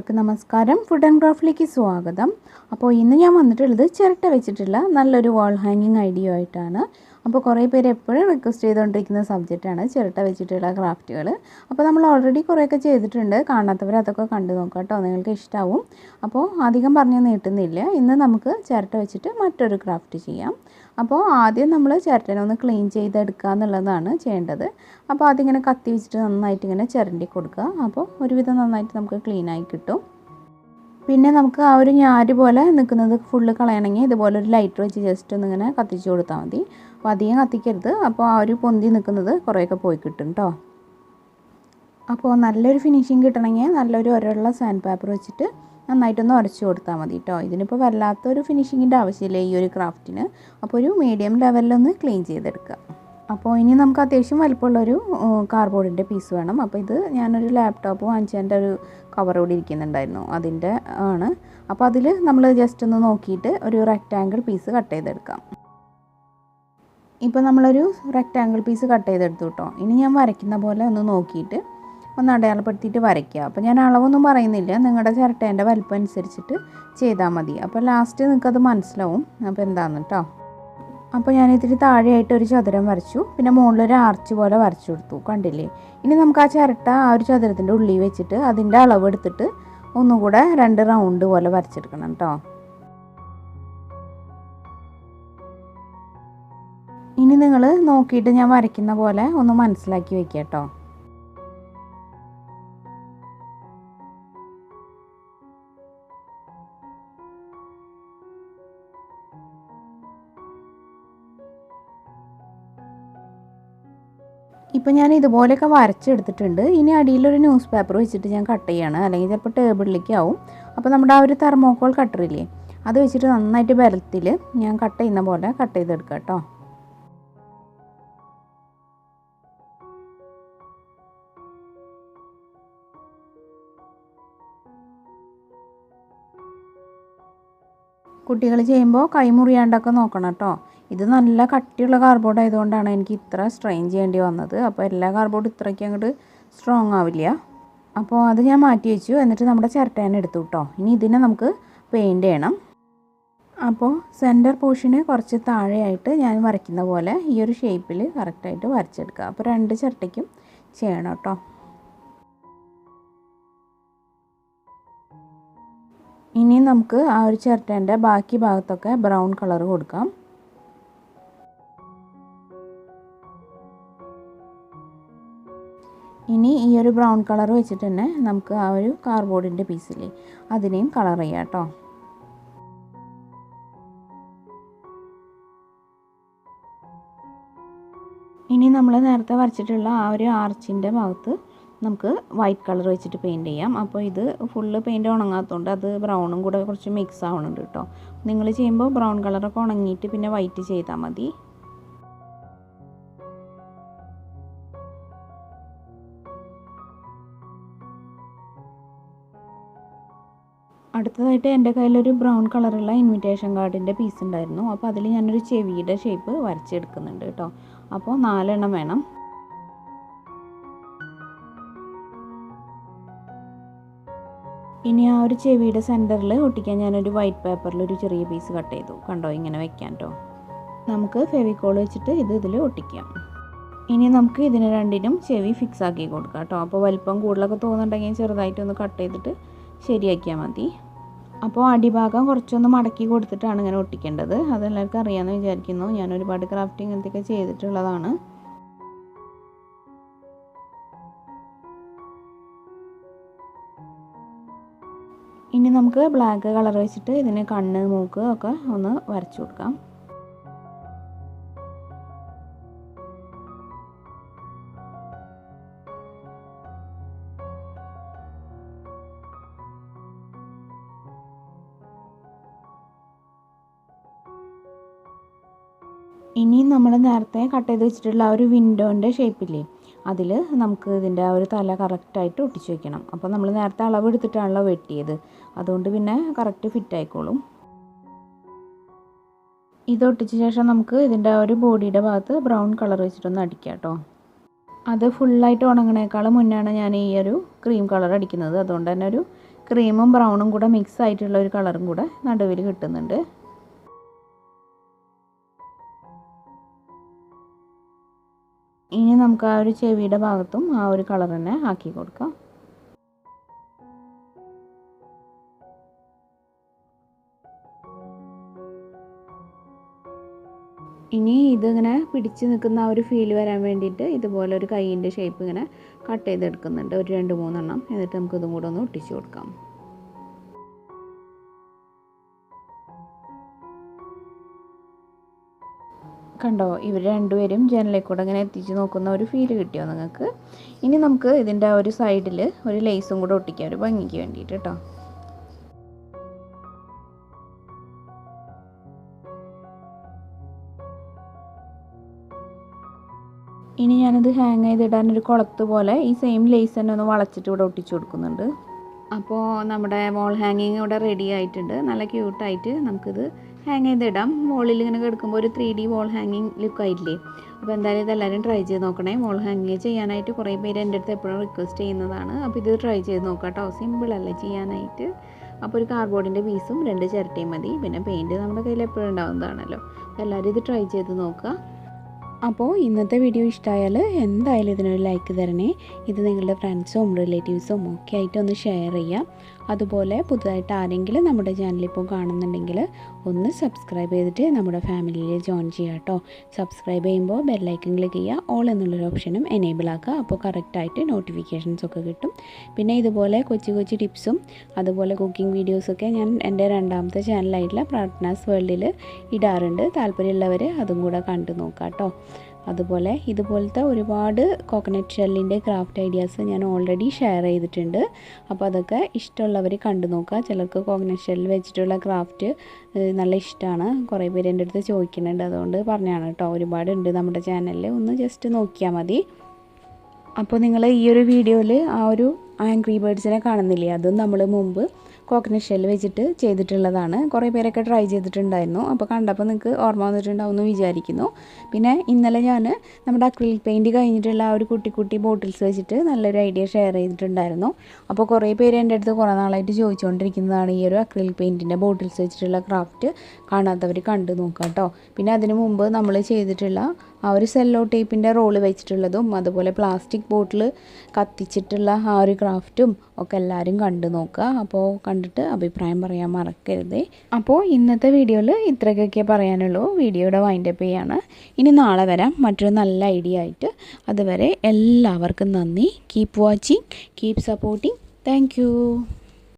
എല്ലാവർക്കും നമസ്കാരം. Food and ക്രാഫ്റ്റിലേക്ക് സ്വാഗതം. അപ്പോൾ ഇന്ന് ഞാൻ വന്നിട്ടുള്ളത് ചിരട്ട വെച്ചിട്ടുള്ള നല്ലൊരു വാൾ ഹാങ്ങിങ് ഐഡിയ ആയിട്ടാണ്. അപ്പോൾ കുറേ പേര് എപ്പോഴും റിക്വസ്റ്റ് ചെയ്തുകൊണ്ടിരിക്കുന്ന സബ്ജക്റ്റാണ് ചിരട്ട വെച്ചിട്ടുള്ള ക്രാഫ്റ്റുകൾ. അപ്പോൾ നമ്മൾ ഓൾറെഡി കുറേയൊക്കെ ചെയ്തിട്ടുണ്ട്. കാണാത്തവർ അതൊക്കെ കണ്ടു നോക്കാം കേട്ടോ, നിങ്ങൾക്ക് ഇഷ്ടമാവും. അപ്പോൾ അധികം പറഞ്ഞു നീട്ടുന്നില്ല. ഇന്ന് നമുക്ക് ചിരട്ട വെച്ചിട്ട് മറ്റൊരു ക്രാഫ്റ്റ് ചെയ്യാം. അപ്പോൾ ആദ്യം നമ്മൾ ചിരട്ടനെ ഒന്ന് ക്ലീൻ ചെയ്തെടുക്കുക എന്നുള്ളതാണ് ചെയ്യേണ്ടത്. അപ്പോൾ അതിങ്ങനെ കത്തി വെച്ചിട്ട് നന്നായിട്ട് ഇങ്ങനെ ചിരണ്ടി കൊടുക്കുക. അപ്പോൾ ഒരുവിധം നന്നായിട്ട് നമുക്ക് ക്ലീനായി കിട്ടും. പിന്നെ നമുക്ക് ആ ഒരു ഞാര് പോലെ നിൽക്കുന്നത് ഫുള്ള് കളയണമെങ്കിൽ ഇതുപോലെ ഒരു ലൈറ്റർ വെച്ച് ജസ്റ്റ് ഒന്നിങ്ങനെ കത്തിച്ച് കൊടുത്താൽ മതി. അപ്പോൾ അധികം കത്തിക്കരുത്. അപ്പോൾ ആ ഒരു പൊന്തി നിൽക്കുന്നത് കുറേയൊക്കെ പോയി കിട്ടും കേട്ടോ. അപ്പോൾ നല്ലൊരു ഫിനിഷിങ് കിട്ടണമെങ്കിൽ നല്ലൊരു ഉരയുള്ള സാൻഡ് പേപ്പർ വെച്ചിട്ട് നന്നായിട്ടൊന്ന് ഉരച്ച് കൊടുത്താൽ മതി കേട്ടോ. ഇതിനിപ്പോൾ വല്ലാത്തൊരു ഫിനിഷിങ്ങിൻ്റെ ആവശ്യമില്ല ഈ ഒരു ക്രാഫ്റ്റിന്. അപ്പോൾ ഒരു മീഡിയം ലെവലിലൊന്ന് ക്ലീൻ ചെയ്തെടുക്കുക. അപ്പോൾ ഇനി നമുക്ക് അത്യാവശ്യം വലിപ്പമുള്ളൊരു കാർഡ്ബോർഡിൻ്റെ പീസ് വേണം. അപ്പോൾ ഇത് ഞാനൊരു ലാപ്ടോപ്പ് വാങ്ങിച്ചതിൻ്റെ ഒരു കവർ കൂടി ഇരിക്കുന്നുണ്ടായിരുന്നു, അതിൻ്റെ ആണ്. അപ്പോൾ അതിൽ നമ്മൾ ജസ്റ്റ് ഒന്ന് നോക്കിയിട്ട് ഒരു റെക്റ്റാങ്കിൾ പീസ് കട്ട് ചെയ്തെടുക്കാം. ഇപ്പോൾ നമ്മളൊരു റെക്റ്റാങ്കിൾ പീസ് കട്ട് ചെയ്തെടുത്തു കേട്ടോ. ഇനി ഞാൻ വരയ്ക്കുന്ന പോലെ ഒന്ന് നോക്കിയിട്ട് ഒന്ന് അടയാളപ്പെടുത്തിയിട്ട് വരയ്ക്കുക. അപ്പോൾ ഞാൻ അളവൊന്നും പറയുന്നില്ല, നിങ്ങളുടെ ചിരട്ടേൻ്റെ വലിപ്പം അനുസരിച്ചിട്ട് ചെയ്താൽ മതി. അപ്പോൾ ലാസ്റ്റ് നിങ്ങൾക്കത് മനസ്സിലാവും അപ്പോൾ എന്താണെന്ന് കേട്ടോ. അപ്പോൾ ഞാൻ ഇതിന് താഴെയായിട്ട് ഒരു ചതുരം വരച്ചു, പിന്നെ മുകളിലൊരു ആർച്ച് പോലെ വരച്ചു കൊടുത്തു, കണ്ടില്ലേ. ഇനി നമുക്ക് ആ ചിരട്ട ആ ഒരു ചതുരത്തിൻ്റെ ഉള്ളിൽ വെച്ചിട്ട് അതിൻ്റെ അളവ് എടുത്തിട്ട് ഒന്നുകൂടെ 2 റൗണ്ട് പോലെ വരച്ചെടുക്കണം കേട്ടോ. ഇനി നിങ്ങൾ നോക്കിയിട്ട് ഞാൻ വരയ്ക്കുന്ന പോലെ ഒന്ന് മനസ്സിലാക്കി വെക്കുക കേട്ടോ. ഇപ്പോൾ ഞാൻ ഇതുപോലെയൊക്കെ വരച്ചെടുത്തിട്ടുണ്ട്. ഇനി അടിയിലൊരു ന്യൂസ് പേപ്പർ വെച്ചിട്ട് ഞാൻ കട്ട് ചെയ്യാണ്, അല്ലെങ്കിൽ ചിലപ്പോൾ ടേബിളിലേക്ക് ആവും. അപ്പോൾ നമ്മുടെ ആ ഒരു തെർമോക്കോൾ കട്ടറില്ലേ, അത് വെച്ചിട്ട് നന്നായിട്ട് ബലത്തിൽ ഞാൻ കട്ട് ചെയ്യുന്ന പോലെ കട്ട് ചെയ്തെടുക്കാം കേട്ടോ. കുട്ടികൾ ചെയ്യുമ്പോൾ കൈ മുറിയാണ്ടൊക്കെ നോക്കണം കേട്ടോ. ഇത് നല്ല കട്ടിയുള്ള കാർഡ്ബോർഡ് ആയതുകൊണ്ടാണ് എനിക്ക് ഇത്ര സ്ട്രെയിൻ ചെയ്യേണ്ടി വന്നത്. അപ്പോൾ എല്ലാ കാർഡ്ബോർഡും ഇത്രയ്ക്ക് അങ്ങോട്ട് സ്ട്രോങ് ആവില്ല. അപ്പോൾ അത് ഞാൻ മാറ്റി വെച്ചു. എന്നിട്ട് നമ്മുടെ ചിരട്ടേനെ എടുത്തു കേട്ടോ. ഇനി ഇതിനെ നമുക്ക് പെയിൻറ്റ് ചെയ്യണം. അപ്പോൾ സെൻറ്റർ പോർഷന് കുറച്ച് താഴെയായിട്ട് ഞാൻ വരയ്ക്കുന്ന പോലെ ഈ ഒരു ഷേപ്പിൽ കറക്റ്റായിട്ട് വരച്ചെടുക്കുക. അപ്പോൾ 2 ചിരട്ടയ്ക്കും ചെയ്യണം കേട്ടോ. ഇനി നമുക്ക് ആ ഒരു ചിരട്ടേൻ്റെ ബാക്കി ഭാഗത്തൊക്കെ ബ്രൗൺ കളർ കൊടുക്കാം. ഇനി ഈ ഒരു ബ്രൗൺ കളർ വെച്ചിട്ട് തന്നെ നമുക്ക് ആ ഒരു കാർഡ്ബോർഡിൻ്റെ പീസിൽ അതിനെയും കളർ ചെയ്യാം കേട്ടോ. ഇനി നമ്മൾ നേരത്തെ വരച്ചിട്ടുള്ള ആ ഒരു ആർച്ചിൻ്റെ ഭാഗത്ത് നമുക്ക് വൈറ്റ് കളർ വെച്ചിട്ട് പെയിൻറ്റ് ചെയ്യാം. അപ്പോൾ ഇത് ഫുള്ള് പെയിൻറ്റ് ഉണങ്ങാത്തതുകൊണ്ട് അത് ബ്രൗണും കൂടെ കുറച്ച് മിക്സ് ആവുന്നുണ്ട് കേട്ടോ. നിങ്ങൾ ചെയ്യുമ്പോൾ ബ്രൗൺ കളറൊക്കെ ഉണങ്ങിയിട്ട് പിന്നെ വൈറ്റ് ചെയ്താൽ മതി. അടുത്തതായിട്ട് എൻ്റെ കയ്യിലൊരു ബ്രൗൺ കളറുള്ള ഇൻവിറ്റേഷൻ കാർഡിൻ്റെ പീസ് ഉണ്ടായിരുന്നു. അപ്പോൾ അതിൽ ഞാനൊരു ചെവിയുടെ ഷേപ്പ് വരച്ചെടുക്കുന്നുണ്ട് കേട്ടോ. അപ്പോൾ 4 എണ്ണം വേണം. ഇനി ആ ഒരു ചെവിയുടെ സെൻറ്ററിൽ ഒട്ടിക്കാൻ ഞാനൊരു വൈറ്റ് പേപ്പറിൽ ഒരു ചെറിയ പീസ് കട്ട് ചെയ്തു, കണ്ടോ, ഇങ്ങനെ വെക്കാൻ കേട്ടോ. നമുക്ക് ഫെവിക്കോൾ വെച്ചിട്ട് ഇതിൽ ഒട്ടിക്കാം. ഇനി നമുക്ക് ഇതിന് രണ്ടിനും ചെവി ഫിക്സ് ആക്കി കൊടുക്കാം കേട്ടോ. അപ്പോൾ വലിപ്പം കൂടുതലൊക്കെ തോന്നുന്നുണ്ടെങ്കിൽ ചെറുതായിട്ടൊന്ന് കട്ട് ചെയ്തിട്ട് ശരിയാക്കിയാൽ മതി. അപ്പോൾ അടിഭാഗം കുറച്ചൊന്ന് മടക്കി കൊടുത്തിട്ടാണ് ഇങ്ങനെ ഒട്ടിക്കേണ്ടത്. അതെല്ലാവർക്കും അറിയാമെന്ന് വിചാരിക്കുന്നു. ഞാൻ ഒരുപാട് ക്രാഫ്റ്റ് ഇങ്ങനത്തെയൊക്കെ ചെയ്തിട്ടുള്ളതാണ്. ഇനി നമുക്ക് ബ്ലാക്ക് കളർ വെച്ചിട്ട് ഇതിന് കണ്ണ്, മൂക്ക് ഒക്കെ ഒന്ന് വരച്ചു കൊടുക്കാം. ഇനി നമ്മൾ നേരത്തെ കട്ട് ചെയ്ത് വെച്ചിട്ടുള്ള ആ ഒരു വിൻഡോൻ്റെ ഷേപ്പില്ലേ, അതിൽ നമുക്ക് ഇതിൻ്റെ ആ ഒരു തല കറക്റ്റായിട്ട് ഒട്ടിച്ച് വയ്ക്കണം. അപ്പോൾ നമ്മൾ നേരത്തെ അളവ് എടുത്തിട്ടാണല്ലോ വെട്ടിയത്, അതുകൊണ്ട് പിന്നെ കറക്റ്റ് ഫിറ്റ് ആയിക്കോളും. ഇത് ഒട്ടിച്ച ശേഷം നമുക്ക് ഇതിൻ്റെ ആ ഒരു ബോഡിയുടെ ഭാഗത്ത് ബ്രൗൺ കളർ വെച്ചിട്ടൊന്ന് അടിക്കാം കേട്ടോ. അത് ഫുള്ളായിട്ട് ഉണങ്ങണേക്കാൾ മുന്നാണ് ഞാൻ ഈ ഒരു ക്രീം കളർ അടിക്കുന്നത്. അതുകൊണ്ട് തന്നെ ഒരു ക്രീമും ബ്രൗണും കൂടെ മിക്സ് ആയിട്ടുള്ള ഒരു കളറും കൂടെ നടുവിൽ കിട്ടുന്നുണ്ട്. ഇനി നമുക്ക് ആ ഒരു ചെവിയുടെ ഭാഗത്തും ആ ഒരു കളർ തന്നെ ആക്കി കൊടുക്കാം. ഇനി ഇതിങ്ങനെ പിടിച്ച് നിൽക്കുന്ന ആ ഒരു ഫീൽ വരാൻ വേണ്ടിയിട്ട് ഇതുപോലെ ഒരു കൈയിൻ്റെ ഷേപ്പ് ഇങ്ങനെ കട്ട് ചെയ്തെടുക്കുന്നുണ്ട്, ഒരു 2-3 എണ്ണം. എന്നിട്ട് നമുക്ക് ഇതും കൂടെ ഒന്ന് ഒട്ടിച്ച് കൊടുക്കാം. കണ്ടോ, ഇവർ രണ്ടുപേരും ജനലിൽ കൂടെ ഇങ്ങനെ എത്തിച്ച് നോക്കുന്ന ഒരു ഫീൽ കിട്ടിയോ നിങ്ങൾക്ക്? ഇനി നമുക്ക് ഇതിൻ്റെ ആ ഒരു സൈഡിൽ ഒരു ലേസും കൂടെ ഒട്ടിക്കാം, ഒരു ഭംഗിക്ക് വേണ്ടിയിട്ട് കേട്ടോ. ഇനി ഞാനത് ഹാങ് ചെയ്തിടാൻ ഒരു കുളത്ത് പോലെ ഈ സെയിം ലേസ് തന്നെ ഒന്ന് വളച്ചിട്ട് ഇവിടെ ഒട്ടിച്ചു കൊടുക്കുന്നുണ്ട്. അപ്പോൾ നമ്മുടെ വോൾ ഹാങ്ങിങ് ഇവിടെ റെഡി ആയിട്ടുണ്ട്. നല്ല ക്യൂട്ടായിട്ട് നമുക്കിത് ഹാങ് ചെയ്തിടാം. വോളിൽ ഇങ്ങനെ കിടക്കുമ്പോൾ ഒരു 3D വോൾ ഹാങ്ങിങ് ലുക്കായില്ലേ. അപ്പോൾ എന്തായാലും ഇതെല്ലാവരും ട്രൈ ചെയ്ത് നോക്കണേ. വോൾ ഹാങ്ങിങ് ചെയ്യാനായിട്ട് കുറേ പേര് എൻ്റെ അടുത്ത് എപ്പോഴും റിക്വസ്റ്റ് ചെയ്യുന്നതാണ്. അപ്പോൾ ഇത് ട്രൈ ചെയ്ത് നോക്കാം കേട്ടോ. സിമ്പിളല്ലേ ചെയ്യാനായിട്ട്. അപ്പോൾ ഒരു കാർഡ്ബോർഡിൻ്റെ പീസും 2 ചിരട്ടയും മതി. പിന്നെ പെയിൻറ്റ് നമ്മുടെ കയ്യിൽ എപ്പോഴും ഉണ്ടാകുന്നതാണല്ലോ. അപ്പോൾ എല്ലാവരും ഇത് ട്രൈ ചെയ്ത് നോക്കുക. അപ്പോൾ ഇന്നത്തെ വീഡിയോ ഇഷ്ടമായാൽ എന്തായാലും ഇതിനൊരു ലൈക്ക് തരണേ. ഇത് നിങ്ങളുടെ ഫ്രണ്ട്സും റിലേറ്റീവ്സും ഒക്കെ ആയിട്ട് ഒന്ന് ഷെയർ ചെയ്യാം. അതുപോലെ പുതുതായിട്ട് ആരെങ്കിലും നമ്മുടെ ചാനൽ ഇപ്പോൾ കാണുന്നുണ്ടെങ്കിൽ ഒന്ന് സബ്സ്ക്രൈബ് ചെയ്തിട്ട് നമ്മുടെ ഫാമിലിയിൽ ജോയിൻ ചെയ്യുക കേട്ടോ. സബ്സ്ക്രൈബ് ചെയ്യുമ്പോൾ ബെല്ലൈക്കൺ ക്ലിക്ക് ചെയ്യുക, ഓൾ എന്നുള്ളൊരു ഓപ്ഷനും എനേബിൾ ആക്കുക. അപ്പോൾ കറക്റ്റായിട്ട് നോട്ടിഫിക്കേഷൻസ് ഒക്കെ കിട്ടും. പിന്നെ ഇതുപോലെ കൊച്ചു കൊച്ചു ടിപ്സും അതുപോലെ കുക്കിംഗ് വീഡിയോസൊക്കെ ഞാൻ എൻ്റെ 2ാമത്തെ ചാനലായിട്ടുള്ള പ്രാർത്ഥനാസ് വേൾഡിൽ ഇടാറുണ്ട്. താല്പര്യമുള്ളവർ അതും കൂടെ കണ്ടു നോക്കാം കേട്ടോ. അതുപോലെ ഇതുപോലത്തെ ഒരുപാട് കോക്കനട്ട് ഷെല്ലിൻ്റെ ക്രാഫ്റ്റ് ഐഡിയാസ് ഞാൻ ഓൾറെഡി ഷെയർ ചെയ്തിട്ടുണ്ട്. അപ്പോൾ അതൊക്കെ ഇഷ്ടമുള്ളവർ കണ്ടു നോക്കുക. ചിലർക്ക് കോക്കനട്ട് ഷെല്ലിൽ വെച്ചിട്ടുള്ള ക്രാഫ്റ്റ് നല്ല ഇഷ്ടമാണ്. കുറേ പേര് എൻ്റെ അടുത്ത് ചോദിക്കുന്നുണ്ട്, അതുകൊണ്ട് പറഞ്ഞാണ് കേട്ടോ. ഒരുപാടുണ്ട് നമ്മുടെ ചാനലിൽ, ഒന്ന് ജസ്റ്റ് നോക്കിയാൽ മതി. അപ്പോൾ നിങ്ങൾ ഈ ഒരു വീഡിയോയിൽ ആ ഒരു ആംഗ്രി ബേർഡ്സിനെ കാണുന്നില്ലേ, അതും നമ്മൾ മുമ്പ് കോക്കനട്ട് ഷെല്ല് വെച്ചിട്ട് ചെയ്തിട്ടുള്ളതാണ്. കുറേ പേരൊക്കെ ട്രൈ ചെയ്തിട്ടുണ്ടായിരുന്നു. അപ്പോൾ കണ്ടപ്പോൾ നിങ്ങൾക്ക് ഓർമ്മ വന്നിട്ടുണ്ടാവും എന്ന് വിചാരിക്കുന്നു. പിന്നെ ഇന്നലെ ഞാൻ നമ്മുടെ അക്രിലിക് പെയിൻറ്റ് കഴിഞ്ഞിട്ടുള്ള ആ ഒരു കുട്ടി കുട്ടി ബോട്ടിൽസ് വെച്ചിട്ട് നല്ലൊരു ഐഡിയ ഷെയർ ചെയ്തിട്ടുണ്ടായിരുന്നു. അപ്പോൾ കുറേ പേര് എൻ്റെ അടുത്ത് കുറേ നാളായിട്ട് ചോദിച്ചുകൊണ്ടിരിക്കുന്നതാണ് ഈ ഒരു അക്രിലിക് പെയിൻറ്റിൻ്റെ ബോട്ടിൽസ് വെച്ചിട്ടുള്ള ക്രാഫ്റ്റ്. കാണാത്തവർ കണ്ടു നോക്കാം കേട്ടോ. പിന്നെ അതിന് മുമ്പ് നമ്മൾ ചെയ്തിട്ടുള്ള ആ ഒരു സെല്ലോ ടേപ്പിൻ്റെ റോള് വെച്ചിട്ടുള്ളതും അതുപോലെ പ്ലാസ്റ്റിക് ബോട്ടിൽ കത്തിച്ചിട്ടുള്ള ആ ഒരു ക്രാഫ്റ്റും ഒക്കെ എല്ലാവരും കണ്ടു നോക്കുക. അപ്പോൾ കണ്ടിട്ട് അഭിപ്രായം പറയാൻ മറക്കരുതേ. അപ്പോൾ ഇന്നത്തെ വീഡിയോയിൽ ഇത്രയൊക്കെ പറയാനുള്ളൂ. വീഡിയോയുടെ വൈൻഡപ്പ് ചെയ്യാണ്. ഇനി നാളെ വരാം മറ്റൊരു നല്ല ഐഡിയ ആയിട്ട്. അതുവരെ എല്ലാവർക്കും നന്ദി. Keep watching, keep supporting. Thank you.